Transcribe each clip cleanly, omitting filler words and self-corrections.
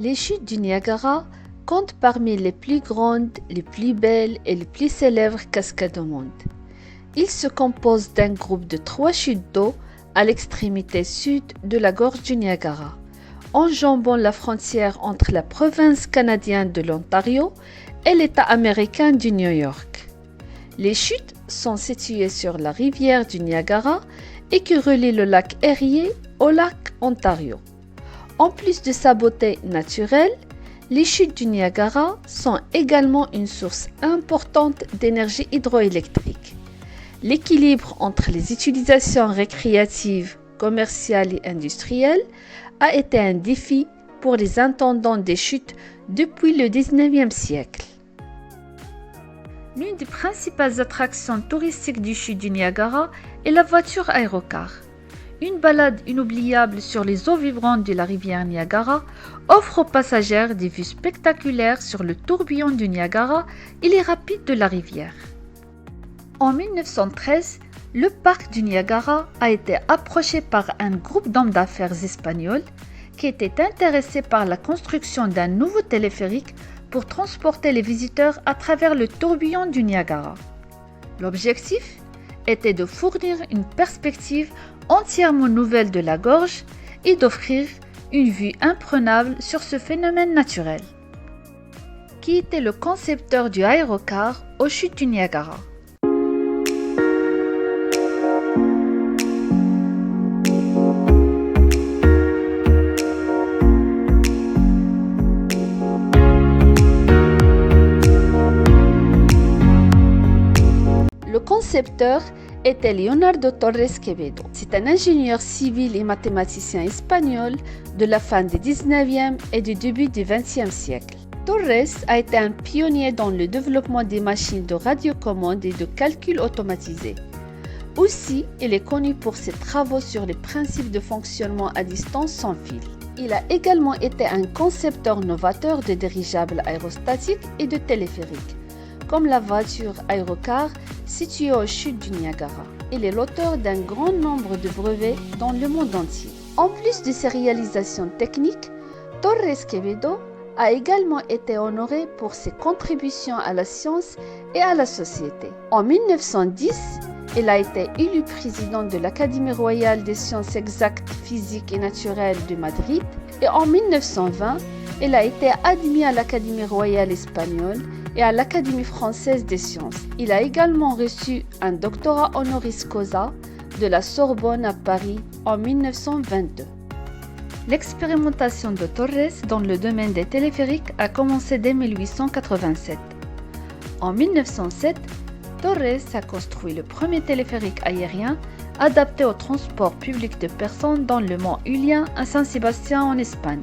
Les chutes du Niagara comptent parmi les plus grandes, les plus belles et les plus célèbres cascades au monde. Ils se composent d'un groupe de 3 chutes d'eau à l'extrémité sud de la gorge du Niagara, enjambant la frontière entre la province canadienne de l'Ontario et l'État américain du New York. Les chutes sont situées sur la rivière du Niagara et qui relie le lac Erie au lac Ontario. En plus de sa beauté naturelle, les chutes du Niagara sont également une source importante d'énergie hydroélectrique. L'équilibre entre les utilisations récréatives, commerciales et industrielles a été un défi pour les intendants des chutes depuis le XIXe siècle. L'une des principales attractions touristiques du chute du Niagara est la voiture aérocar. Une balade inoubliable sur les eaux vibrantes de la rivière Niagara offre aux passagers des vues spectaculaires sur le tourbillon du Niagara et les rapides de la rivière. En 1913, le parc du Niagara a été approché par un groupe d'hommes d'affaires espagnols qui étaient intéressés par la construction d'un nouveau téléphérique pour transporter les visiteurs à travers le tourbillon du Niagara. L'objectif était de fournir une perspective entièrement nouvelle de la gorge et d'offrir une vue imprenable sur ce phénomène naturel. Qui était le concepteur du aérocar aux chutes du Niagara? Le concepteur était Leonardo Torres Quevedo. C'est un ingénieur civil et mathématicien espagnol de la fin du 19e et du début du 20e siècle. Torres a été un pionnier dans le développement des machines de radiocommande et de calcul automatisé. Aussi, il est connu pour ses travaux sur les principes de fonctionnement à distance sans fil. Il a également été un concepteur novateur de dirigeables aérostatiques et de téléphériques, comme la voiture aérocar située aux chutes du Niagara. Il est l'auteur d'un grand nombre de brevets dans le monde entier. En plus de ses réalisations techniques, Torres Quevedo a également été honoré pour ses contributions à la science et à la société. En 1910, il a été élu président de l'Académie royale des sciences exactes, physiques et naturelles de Madrid et en 1920, il a été admis à l'Académie royale espagnole et à l'Académie française des sciences. Il a également reçu un doctorat honoris causa de la Sorbonne à Paris en 1922. L'expérimentation de Torres dans le domaine des téléphériques a commencé dès 1887. En 1907, Torres a construit le premier téléphérique aérien adapté au transport public de personnes dans le mont Hulien à Saint-Sébastien en Espagne.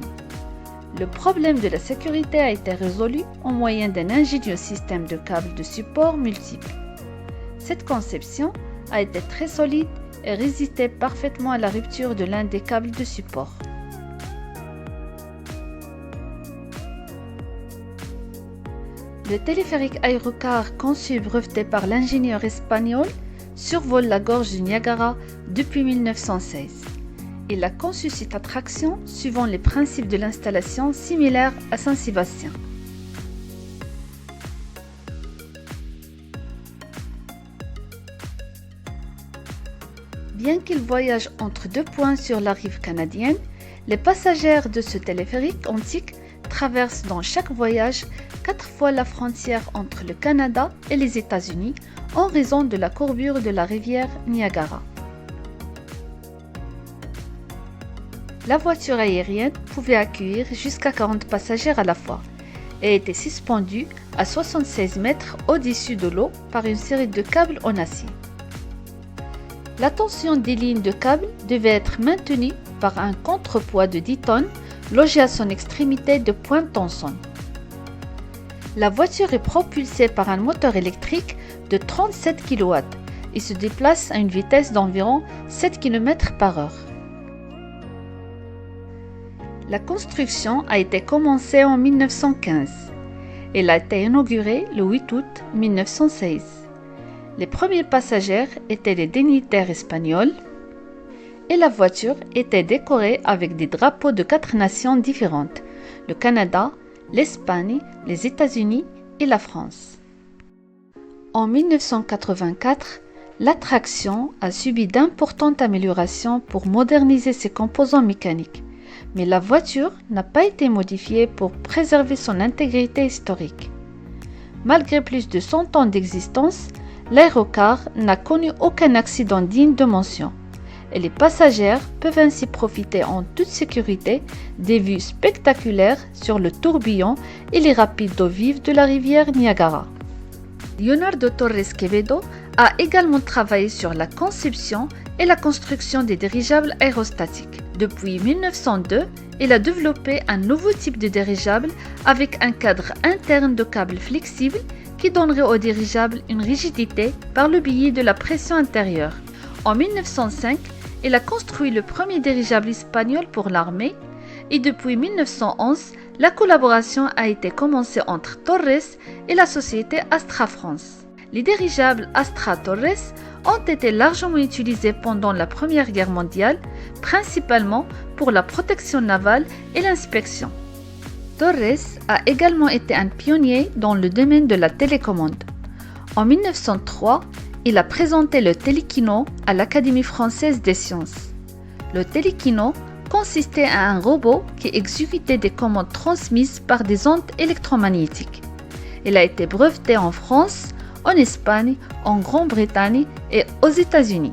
Le problème de la sécurité a été résolu au moyen d'un ingénieux système de câbles de support multiples. Cette conception a été très solide et résistait parfaitement à la rupture de l'un des câbles de support. Le téléphérique aérocar conçu et breveté par l'ingénieur espagnol survole la gorge du Niagara depuis 1916. Il a conçu cette attraction suivant les principes de l'installation similaires à Saint-Sébastien. Bien qu'il voyage entre 2 points sur la rive canadienne, les passagers de ce téléphérique antique traversent dans chaque voyage 4 fois la frontière entre le Canada et les États-Unis en raison de la courbure de la rivière Niagara. La voiture aérienne pouvait accueillir jusqu'à 40 passagers à la fois et était suspendue à 76 mètres au-dessus de l'eau par une série de câbles en acier. La tension des lignes de câbles devait être maintenue par un contrepoids de 10 tonnes logé à son extrémité de pointe tension. La voiture est propulsée par un moteur électrique de 37 kW et se déplace à une vitesse d'environ 7 km/h. La construction a été commencée en 1915. Elle a été inaugurée le 8 août 1916. Les premiers passagers étaient des dignitaires espagnols et la voiture était décorée avec des drapeaux de 4 nations différentes, le Canada, l'Espagne, les États-Unis et la France. En 1984, l'attraction a subi d'importantes améliorations pour moderniser ses composants mécaniques, mais la voiture n'a pas été modifiée pour préserver son intégrité historique. Malgré plus de 100 ans d'existence, l'aérocar n'a connu aucun accident digne de mention, et les passagers peuvent ainsi profiter en toute sécurité des vues spectaculaires sur le tourbillon et les rapides d'eau vive de la rivière Niagara. Leonardo Torres Quevedo a également travaillé sur la conception et la construction des dirigeables aérostatiques. Depuis 1902, il a développé un nouveau type de dirigeable avec un cadre interne de câbles flexibles qui donnerait au dirigeable une rigidité par le biais de la pression intérieure. En 1905, il a construit le premier dirigeable espagnol pour l'armée et depuis 1911, la collaboration a été commencée entre Torres et la société Astra France. Les dirigeables Astra Torres ont été largement utilisés pendant la Première Guerre mondiale, principalement pour la protection navale et l'inspection. Torres a également été un pionnier dans le domaine de la télécommande. En 1903, il a présenté le Télékino à l'Académie française des sciences. Le Télékino consistait à un robot qui exécutait des commandes transmises par des ondes électromagnétiques. Il a été breveté en France, en Espagne, en Grande-Bretagne et aux États-Unis.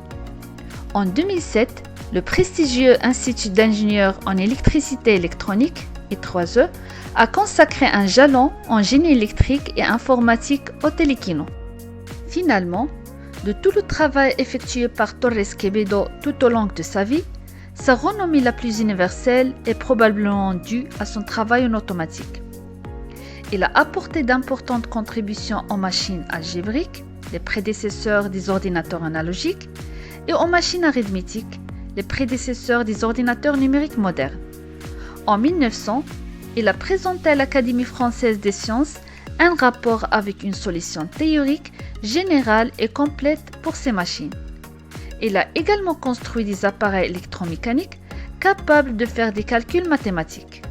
En 2007, le prestigieux Institut d'ingénieurs en électricité électronique, I3E, a consacré un jalon en génie électrique et informatique au Télékino. Finalement, de tout le travail effectué par Torres Quevedo tout au long de sa vie, sa renommée la plus universelle est probablement due à son travail en automatique. Il a apporté d'importantes contributions aux machines algébriques, les prédécesseurs des ordinateurs analogiques, et aux machines arithmétiques, les prédécesseurs des ordinateurs numériques modernes. En 1900, il a présenté à l'Académie française des sciences un rapport avec une solution théorique, générale et complète pour ces machines. Il a également construit des appareils électromécaniques capables de faire des calculs mathématiques.